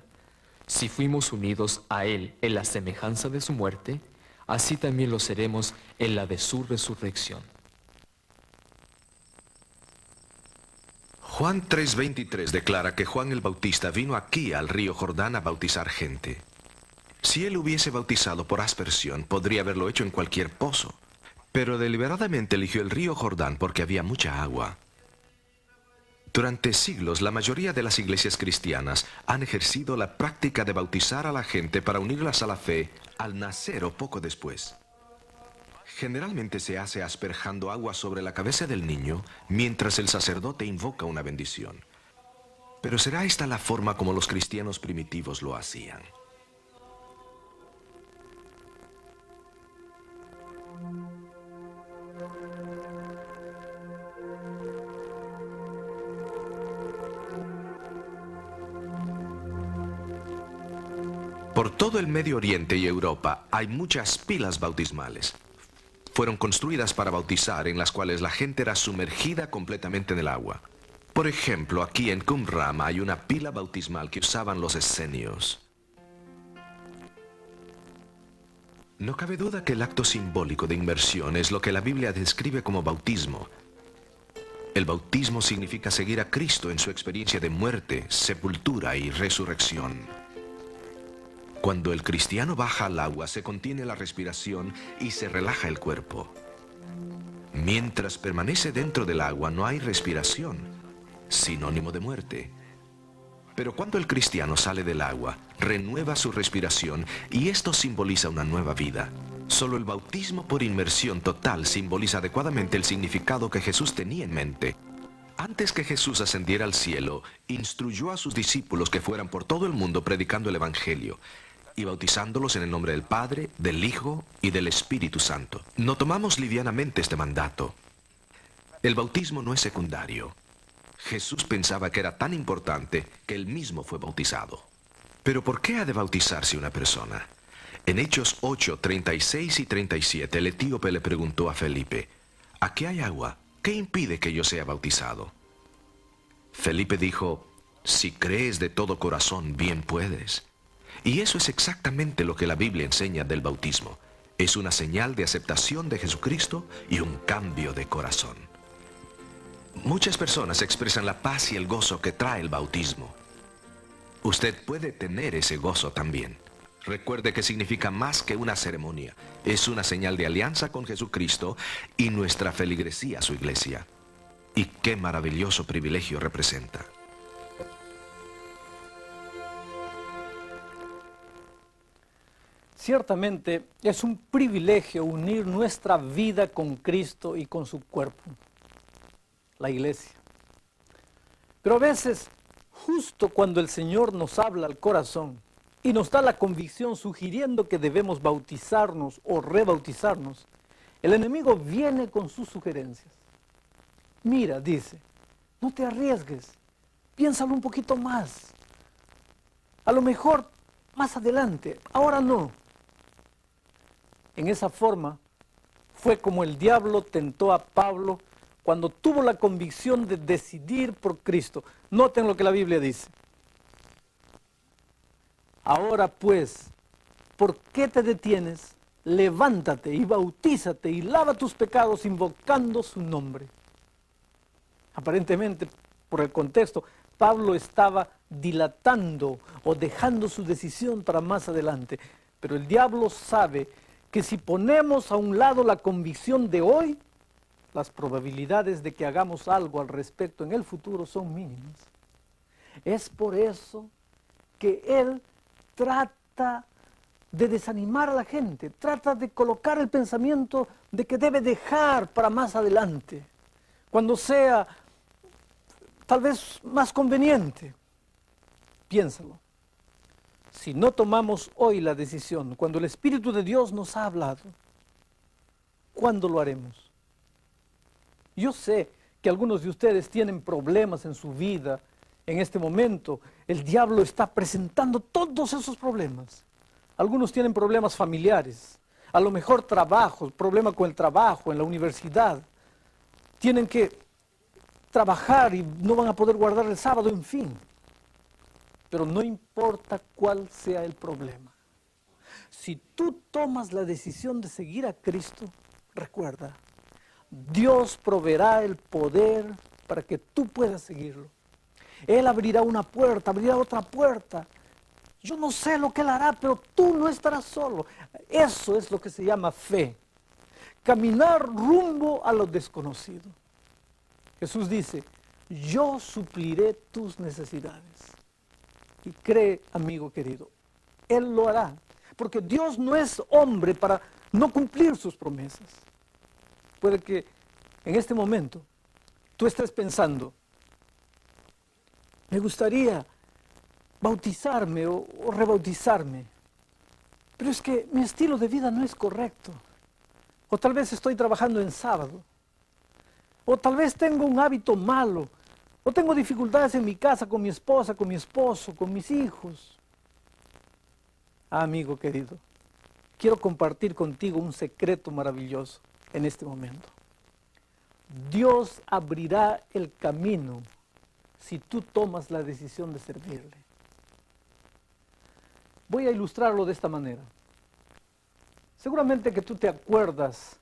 Si fuimos unidos a Él en la semejanza de su muerte, así también lo seremos en la de su resurrección. Juan 3:23 declara que Juan el Bautista vino aquí al río Jordán a bautizar gente. Si él hubiese bautizado por aspersión, podría haberlo hecho en cualquier pozo, pero deliberadamente eligió el río Jordán porque había mucha agua. Durante siglos, la mayoría de las iglesias cristianas han ejercido la práctica de bautizar a la gente para unirlas a la fe al nacer o poco después. Generalmente se hace asperjando agua sobre la cabeza del niño mientras el sacerdote invoca una bendición. Pero ¿será esta la forma como los cristianos primitivos lo hacían? Por todo el Medio Oriente y Europa hay muchas pilas bautismales. Fueron construidas para bautizar, en las cuales la gente era sumergida completamente en el agua. Por ejemplo, aquí en Qumran hay una pila bautismal que usaban los esenios. No cabe duda que el acto simbólico de inmersión es lo que la Biblia describe como bautismo. El bautismo significa seguir a Cristo en su experiencia de muerte, sepultura y resurrección. Cuando el cristiano baja al agua, se contiene la respiración y se relaja el cuerpo. Mientras permanece dentro del agua, no hay respiración, sinónimo de muerte. Pero cuando el cristiano sale del agua, renueva su respiración y esto simboliza una nueva vida. Solo el bautismo por inmersión total simboliza adecuadamente el significado que Jesús tenía en mente. Antes que Jesús ascendiera al cielo, instruyó a sus discípulos que fueran por todo el mundo predicando el Evangelio y bautizándolos en el nombre del Padre, del Hijo y del Espíritu Santo. No tomamos livianamente este mandato. El bautismo no es secundario. Jesús pensaba que era tan importante que él mismo fue bautizado. Pero ¿por qué ha de bautizarse una persona? En Hechos 8, 36 y 37, el etíope le preguntó a Felipe, «Aquí hay agua, ¿qué impide que yo sea bautizado?» Felipe dijo, «Si crees de todo corazón, bien puedes». Y eso es exactamente lo que la Biblia enseña del bautismo. Es una señal de aceptación de Jesucristo y un cambio de corazón. Muchas personas expresan la paz y el gozo que trae el bautismo. Usted puede tener ese gozo también. Recuerde que significa más que una ceremonia. Es una señal de alianza con Jesucristo y nuestra feligresía a su iglesia. Y qué maravilloso privilegio representa. Ciertamente es un privilegio unir nuestra vida con Cristo y con su cuerpo, la iglesia. Pero a veces, justo cuando el Señor nos habla al corazón y nos da la convicción sugiriendo que debemos bautizarnos o rebautizarnos, el enemigo viene con sus sugerencias. Mira, dice, no te arriesgues, piénsalo un poquito más. A lo mejor más adelante, ahora no. En esa forma fue como el diablo tentó a Pablo cuando tuvo la convicción de decidir por Cristo. Noten lo que la Biblia dice. Ahora pues, ¿por qué te detienes? Levántate y bautízate y lava tus pecados invocando su nombre. Aparentemente, por el contexto, Pablo estaba dilatando o dejando su decisión para más adelante. Pero el diablo sabe que si ponemos a un lado la convicción de hoy, las probabilidades de que hagamos algo al respecto en el futuro son mínimas. Es por eso que él trata de desanimar a la gente, trata de colocar el pensamiento de que debe dejar para más adelante, cuando sea tal vez más conveniente. Piénsalo. Si no tomamos hoy la decisión, cuando el Espíritu de Dios nos ha hablado, ¿cuándo lo haremos? Yo sé que algunos de ustedes tienen problemas en su vida. En este momento, el diablo está presentando todos esos problemas. Algunos tienen problemas familiares, a lo mejor trabajo, problema con el trabajo, en la universidad. Tienen que trabajar y no van a poder guardar el sábado, en fin. Pero no importa cuál sea el problema. Si tú tomas la decisión de seguir a Cristo, recuerda, Dios proveerá el poder para que tú puedas seguirlo. Él abrirá una puerta, abrirá otra puerta. Yo no sé lo que Él hará, pero tú no estarás solo. Eso es lo que se llama fe. Caminar rumbo a lo desconocido. Jesús dice, yo supliré tus necesidades. Y cree, amigo querido, Él lo hará. Porque Dios no es hombre para no cumplir sus promesas. Puede que en este momento tú estés pensando, me gustaría bautizarme o rebautizarme, pero es que mi estilo de vida no es correcto. O tal vez estoy trabajando en sábado. O tal vez tengo un hábito malo. O tengo dificultades en mi casa con mi esposa, con mi esposo, con mis hijos. Amigo querido, quiero compartir contigo un secreto maravilloso en este momento. Dios abrirá el camino si tú tomas la decisión de servirle. Voy a ilustrarlo de esta manera. Seguramente que tú te acuerdas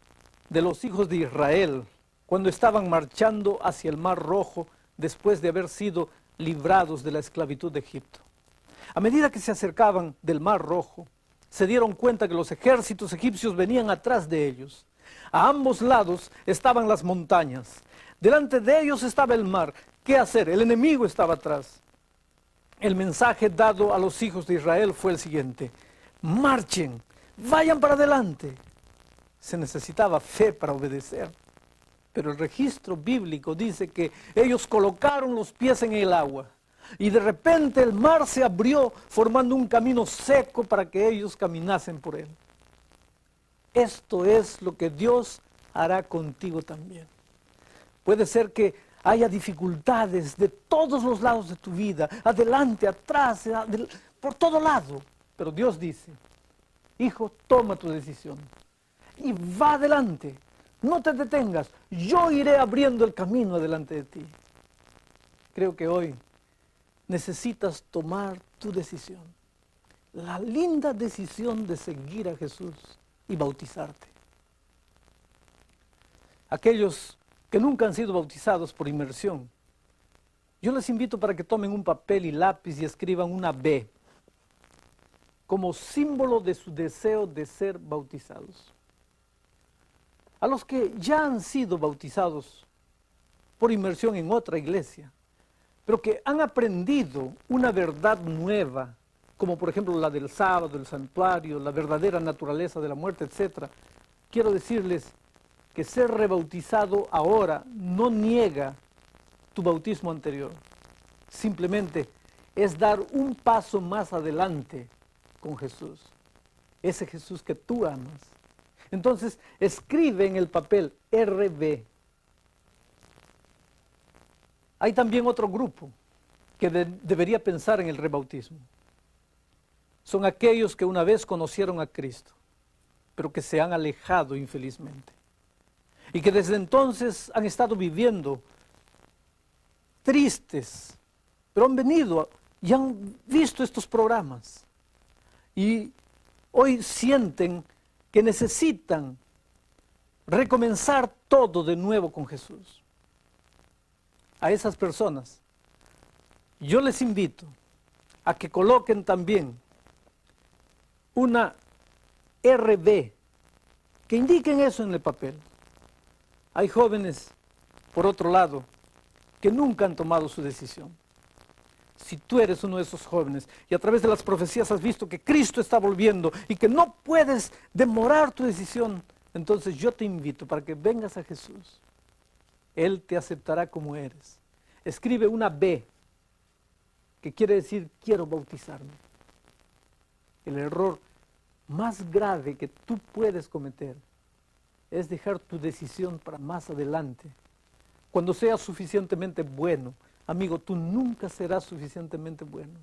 de los hijos de Israel cuando estaban marchando hacia el Mar Rojo después de haber sido librados de la esclavitud de Egipto. A medida que se acercaban del Mar Rojo, se dieron cuenta que los ejércitos egipcios venían atrás de ellos. A ambos lados estaban las montañas. Delante de ellos estaba el mar. ¿Qué hacer? El enemigo estaba atrás. El mensaje dado a los hijos de Israel fue el siguiente: marchen, vayan para adelante. Se necesitaba fe para obedecer. Pero el registro bíblico dice que ellos colocaron los pies en el agua y de repente el mar se abrió formando un camino seco para que ellos caminasen por él. Esto es lo que Dios hará contigo también. Puede ser que haya dificultades de todos los lados de tu vida, adelante, atrás, por todo lado. Pero Dios dice: hijo, toma tu decisión y va adelante. No te detengas, yo iré abriendo el camino adelante de ti. Creo que hoy necesitas tomar tu decisión. La linda decisión de seguir a Jesús y bautizarte. Aquellos que nunca han sido bautizados por inmersión, yo les invito para que tomen un papel y lápiz y escriban una B como símbolo de su deseo de ser bautizados. A los que ya han sido bautizados por inmersión en otra iglesia, pero que han aprendido una verdad nueva, como por ejemplo la del sábado, el santuario, la verdadera naturaleza de la muerte, etc. Quiero decirles que ser rebautizado ahora no niega tu bautismo anterior. Simplemente es dar un paso más adelante con Jesús. Ese Jesús que tú amas. Entonces, escribe en el papel RB. Hay también otro grupo que debería pensar en el rebautismo. Son aquellos que una vez conocieron a Cristo, pero que se han alejado infelizmente. Y que desde entonces han estado viviendo tristes, pero han venido y han visto estos programas. Y hoy sienten que necesitan recomenzar todo de nuevo con Jesús. A esas personas, yo les invito a que coloquen también una RB, que indiquen eso en el papel. Hay jóvenes, por otro lado, que nunca han tomado su decisión. Si tú eres uno de esos jóvenes y a través de las profecías has visto que Cristo está volviendo y que no puedes demorar tu decisión, entonces yo te invito para que vengas a Jesús. Él te aceptará como eres. Escribe una B, que quiere decir quiero bautizarme. El error más grave que tú puedes cometer es dejar tu decisión para más adelante. Cuando seas suficientemente bueno, amigo, tú nunca serás suficientemente bueno.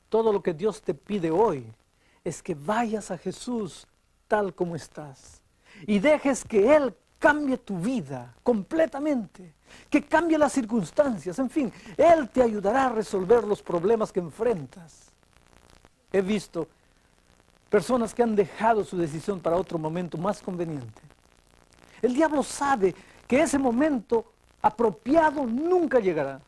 Todo lo que Dios te pide hoy es que vayas a Jesús tal como estás y dejes que Él cambie tu vida completamente, que cambie las circunstancias, en fin, Él te ayudará a resolver los problemas que enfrentas. He visto personas que han dejado su decisión para otro momento más conveniente. El diablo sabe que ese momento apropiado nunca llegará.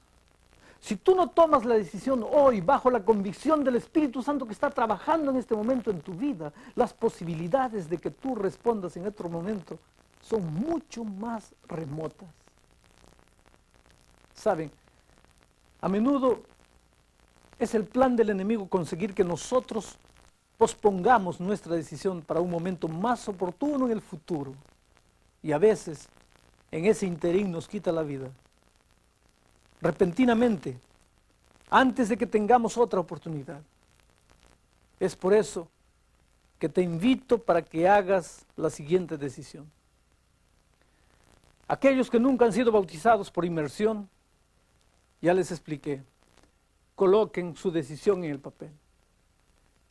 Si tú no tomas la decisión hoy bajo la convicción del Espíritu Santo que está trabajando en este momento en tu vida, las posibilidades de que tú respondas en otro momento son mucho más remotas. Saben, a menudo es el plan del enemigo conseguir que nosotros pospongamos nuestra decisión para un momento más oportuno en el futuro. Y a veces, en ese interín nos quita la vida. Repentinamente, antes de que tengamos otra oportunidad. Es por eso que te invito para que hagas la siguiente decisión. Aquellos que nunca han sido bautizados por inmersión, ya les expliqué, coloquen su decisión en el papel.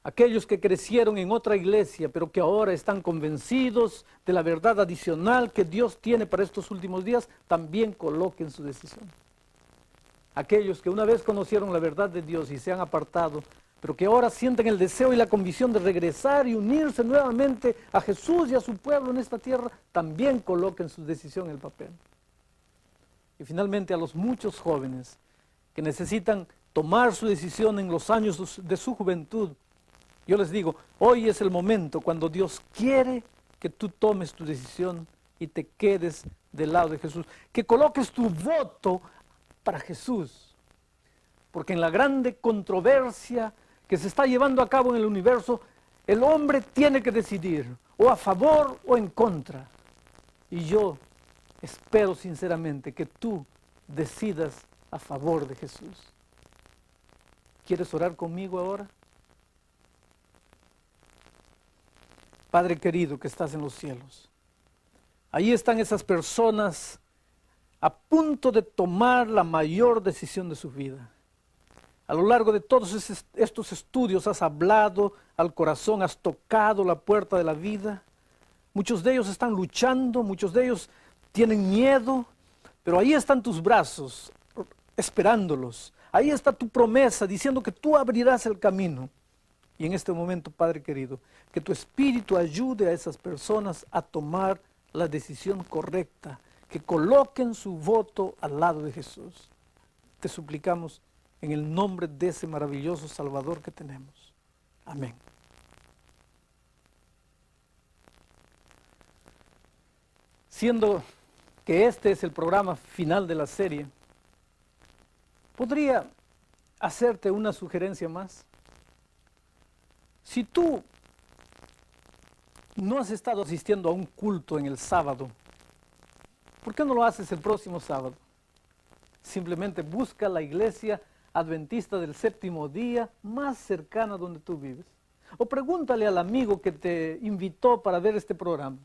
Aquellos que crecieron en otra iglesia, pero que ahora están convencidos de la verdad adicional que Dios tiene para estos últimos días, también coloquen su decisión. aquellos que una vez conocieron la verdad de Dios y se han apartado, pero que ahora sienten el deseo y la convicción de regresar y unirse nuevamente a Jesús y a su pueblo en esta tierra, también coloquen su decisión en el papel. Y finalmente a los muchos jóvenes que necesitan tomar su decisión en los años de su juventud, yo les digo, hoy es el momento cuando Dios quiere que tú tomes tu decisión y te quedes del lado de Jesús, que coloques tu voto para Jesús, porque en la grande controversia que se está llevando a cabo en el universo, el hombre tiene que decidir o a favor o en contra, y yo espero sinceramente que tú decidas a favor de Jesús. ¿Quieres orar conmigo ahora? Padre querido que estás en los cielos, ahí están esas personas a punto de tomar la mayor decisión de su vida. A lo largo de todos estos estudios has hablado al corazón, has tocado la puerta de la vida. Muchos de ellos están luchando, muchos de ellos tienen miedo, pero ahí están tus brazos esperándolos. Ahí está tu promesa diciendo que tú abrirás el camino. Y en este momento, Padre querido, que tu Espíritu ayude a esas personas a tomar la decisión correcta, que coloquen su voto al lado de Jesús. Te suplicamos en el nombre de ese maravilloso Salvador que tenemos. Amén. Siendo que este es el programa final de la serie, ¿podría hacerte una sugerencia más? Si tú no has estado asistiendo a un culto en el sábado, ¿por qué no lo haces el próximo sábado? Simplemente busca la iglesia adventista del séptimo día más cercana donde tú vives. O pregúntale al amigo que te invitó para ver este programa.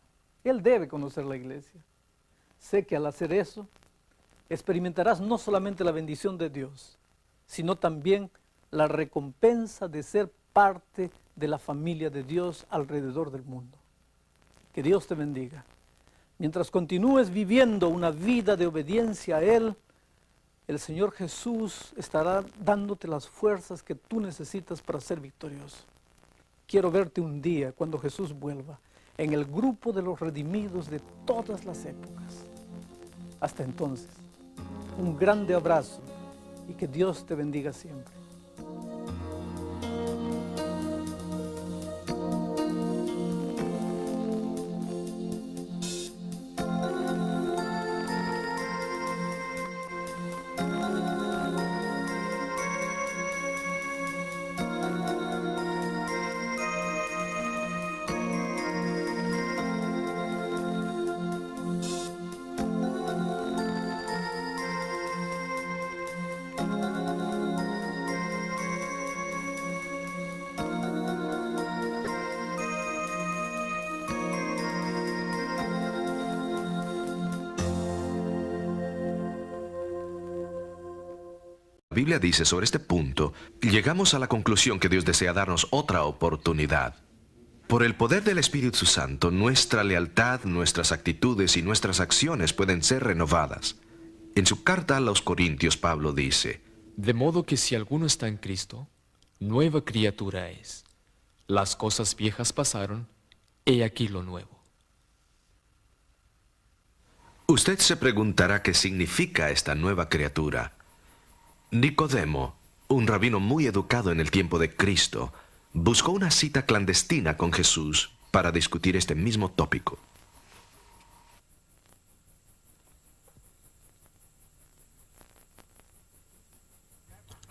Él debe conocer la iglesia. Sé que al hacer eso, experimentarás no solamente la bendición de Dios, sino también la recompensa de ser parte de la familia de Dios alrededor del mundo. Que Dios te bendiga. Mientras continúes viviendo una vida de obediencia a Él, el Señor Jesús estará dándote las fuerzas que tú necesitas para ser victorioso. Quiero verte un día, cuando Jesús vuelva, en el grupo de los redimidos de todas las épocas. Hasta entonces, un grande abrazo y que Dios te bendiga siempre. La Biblia dice sobre este punto, llegamos a la conclusión que Dios desea darnos otra oportunidad. Por el poder del Espíritu Santo, nuestra lealtad, nuestras actitudes y nuestras acciones pueden ser renovadas. En su carta a los Corintios, Pablo dice: De modo que si alguno está en Cristo, nueva criatura es. Las cosas viejas pasaron, he aquí lo nuevo. Usted se preguntará qué significa esta nueva criatura. Nicodemo, un rabino muy educado en el tiempo de Cristo, buscó una cita clandestina con Jesús para discutir este mismo tópico.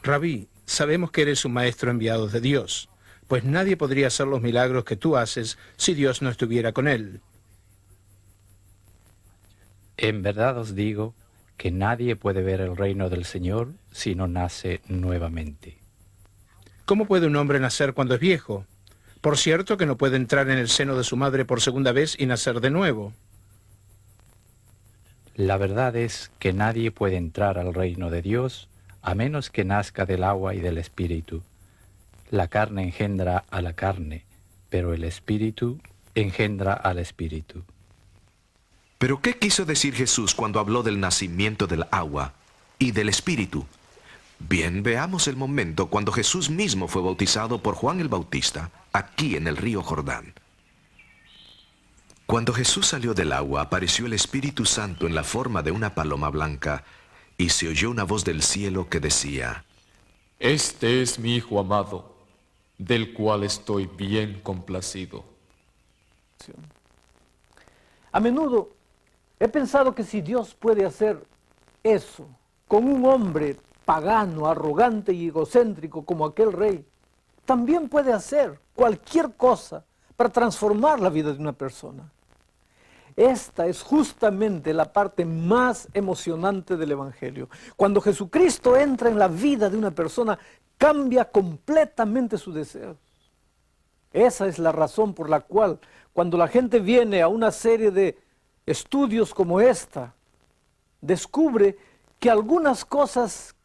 Rabí, sabemos que eres un maestro enviado de Dios, pues nadie podría hacer los milagros que tú haces si Dios no estuviera con él. En verdad os digo que nadie puede ver el reino del Señor si no nace nuevamente. ¿Cómo puede un hombre nacer cuando es viejo? Por cierto que no puede entrar en el seno de su madre por segunda vez y nacer de nuevo. La verdad es que nadie puede entrar al reino de Dios a menos que nazca del agua y del Espíritu. La carne engendra a la carne, pero el Espíritu engendra al Espíritu. ¿Pero qué quiso decir Jesús cuando habló del nacimiento del agua y del Espíritu? Bien, veamos el momento cuando Jesús mismo fue bautizado por Juan el Bautista, aquí en el río Jordán. Cuando Jesús salió del agua, apareció el Espíritu Santo en la forma de una paloma blanca, y se oyó una voz del cielo que decía: Este es mi Hijo amado, del cual estoy bien complacido. A menudo he pensado que si Dios puede hacer eso con un hombre pagano, arrogante y egocéntrico como aquel rey, también puede hacer cualquier cosa para transformar la vida de una persona. Esta es justamente la parte más emocionante del Evangelio. Cuando Jesucristo entra en la vida de una persona, cambia completamente sus deseos. Esa es la razón por la cual, cuando la gente viene a una serie de estudios como esta, descubre que algunas cosas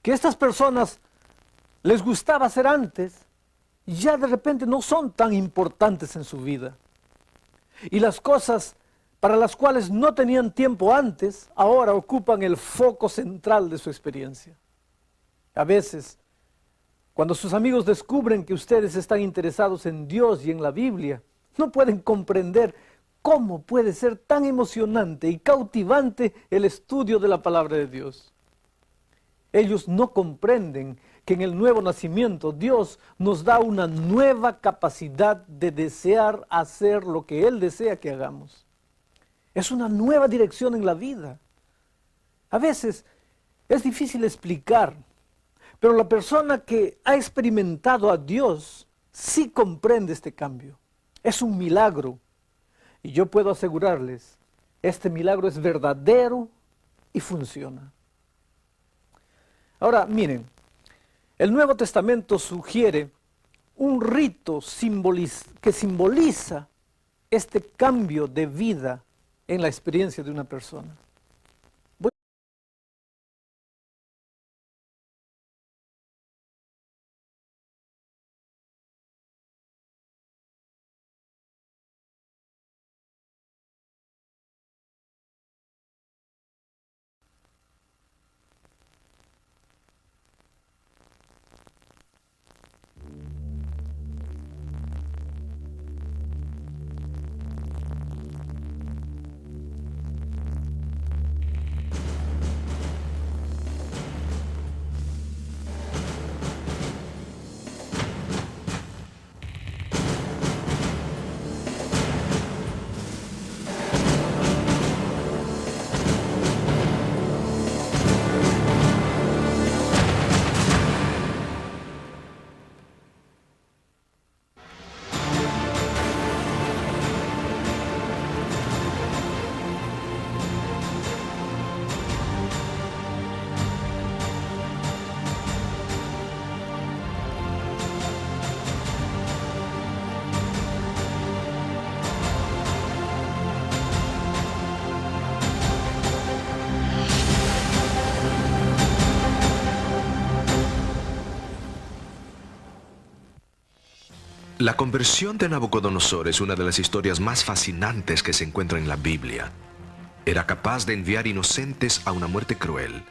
que estas personas les gustaba hacer antes, ya de repente no son tan importantes en su vida. Y las cosas para las cuales no tenían tiempo antes, ahora ocupan el foco central de su experiencia. A veces, cuando sus amigos descubren que ustedes están interesados en Dios y en la Biblia, no pueden comprender cómo puede ser tan emocionante y cautivante el estudio de la palabra de Dios. Ellos no comprenden que en el nuevo nacimiento Dios nos da una nueva capacidad de desear hacer lo que Él desea que hagamos. Es una nueva dirección en la vida. A veces es difícil explicar, pero la persona que ha experimentado a Dios sí comprende este cambio. Es un milagro. Y yo puedo asegurarles, este milagro es verdadero y funciona. Ahora, miren, el Nuevo Testamento sugiere un rito que simboliza este cambio de vida en la experiencia de una persona. La conversión de Nabucodonosor es una de las historias más fascinantes que se encuentran en la Biblia. Era capaz de enviar inocentes a una muerte cruel.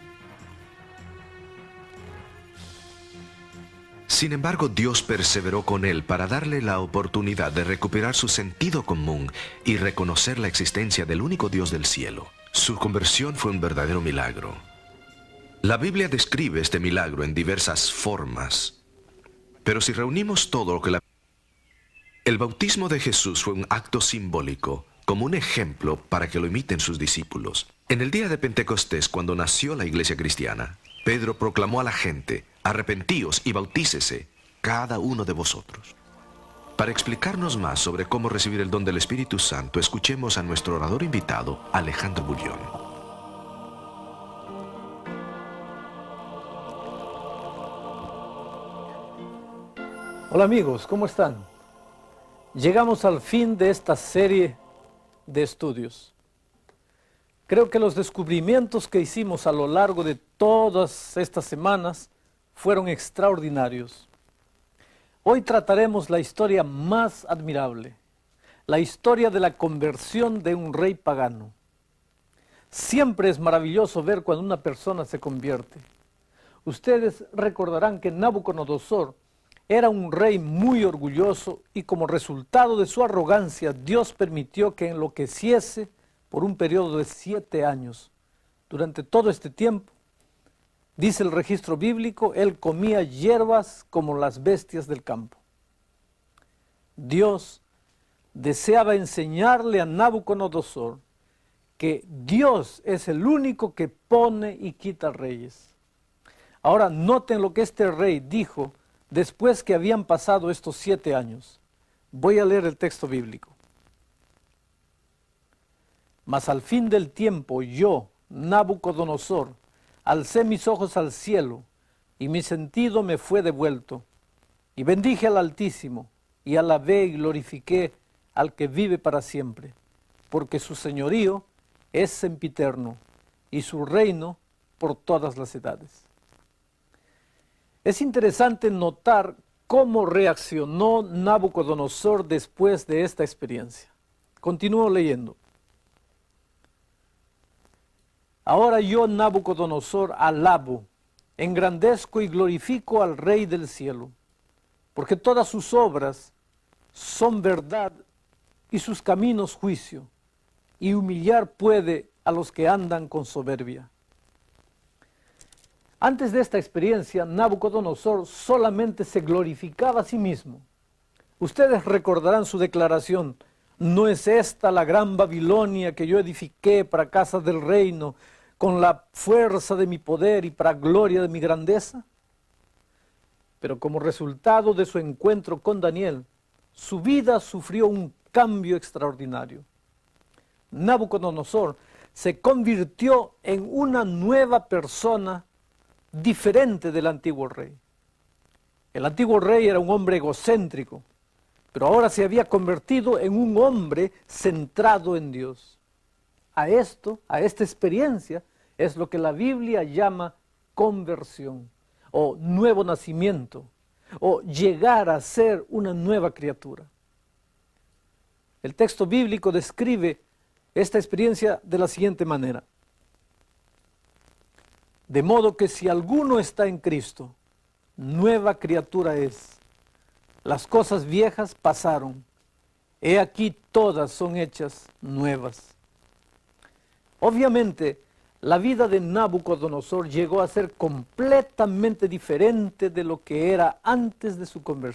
Sin embargo, Dios perseveró con él para darle la oportunidad de recuperar su sentido común y reconocer la existencia del único Dios del cielo. Su conversión fue un verdadero milagro. La Biblia describe este milagro en diversas formas. Pero si reunimos todo lo que el bautismo de Jesús fue un acto simbólico, como un ejemplo para que lo imiten sus discípulos. En el día de Pentecostés, cuando nació la iglesia cristiana, Pedro proclamó a la gente: arrepentíos y bautícese cada uno de vosotros. Para explicarnos más sobre cómo recibir el don del Espíritu Santo, escuchemos a nuestro orador invitado, Alejandro Bullón. Hola amigos, ¿cómo están? Llegamos al fin de esta serie de estudios. Creo que los descubrimientos que hicimos a lo largo de todas estas semanas fueron extraordinarios. Hoy trataremos la historia más admirable, la historia de la conversión de un rey pagano. Siempre es maravilloso ver cuando una persona se convierte. Ustedes recordarán que Nabucodonosor era un rey muy orgulloso y como resultado de su arrogancia, Dios permitió que enloqueciese por un periodo de 7 años. Durante todo este tiempo, dice el registro bíblico, él comía hierbas como las bestias del campo. Dios deseaba enseñarle a Nabucodonosor que Dios es el único que pone y quita reyes. Ahora noten lo que este rey dijo después que habían pasado estos 7 años. Voy a leer el texto bíblico. Mas al fin del tiempo yo, Nabucodonosor, alcé mis ojos al cielo, y mi sentido me fue devuelto, y bendije al Altísimo, y alabé y glorifiqué al que vive para siempre, porque su señorío es sempiterno, y su reino por todas las edades. Es interesante notar cómo reaccionó Nabucodonosor después de esta experiencia. Continúo leyendo. Ahora yo, Nabucodonosor, alabo, engrandezco y glorifico al Rey del cielo, porque todas sus obras son verdad y sus caminos juicio, y humillar puede a los que andan con soberbia. Antes de esta experiencia, Nabucodonosor solamente se glorificaba a sí mismo. Ustedes recordarán su declaración: ¿no es esta la gran Babilonia que yo edifiqué para casa del reino, con la fuerza de mi poder y para gloria de mi grandeza? Pero como resultado de su encuentro con Daniel, su vida sufrió un cambio extraordinario. Nabucodonosor se convirtió en una nueva persona diferente del antiguo rey. El antiguo rey era un hombre egocéntrico, pero ahora se había convertido en un hombre centrado en Dios. A esta experiencia, es lo que la Biblia llama conversión, o nuevo nacimiento, o llegar a ser una nueva criatura. El texto bíblico describe esta experiencia de la siguiente manera: de modo que si alguno está en Cristo, nueva criatura es. Las cosas viejas pasaron, he aquí todas son hechas nuevas. Obviamente, la vida de Nabucodonosor llegó a ser completamente diferente de lo que era antes de su conversión.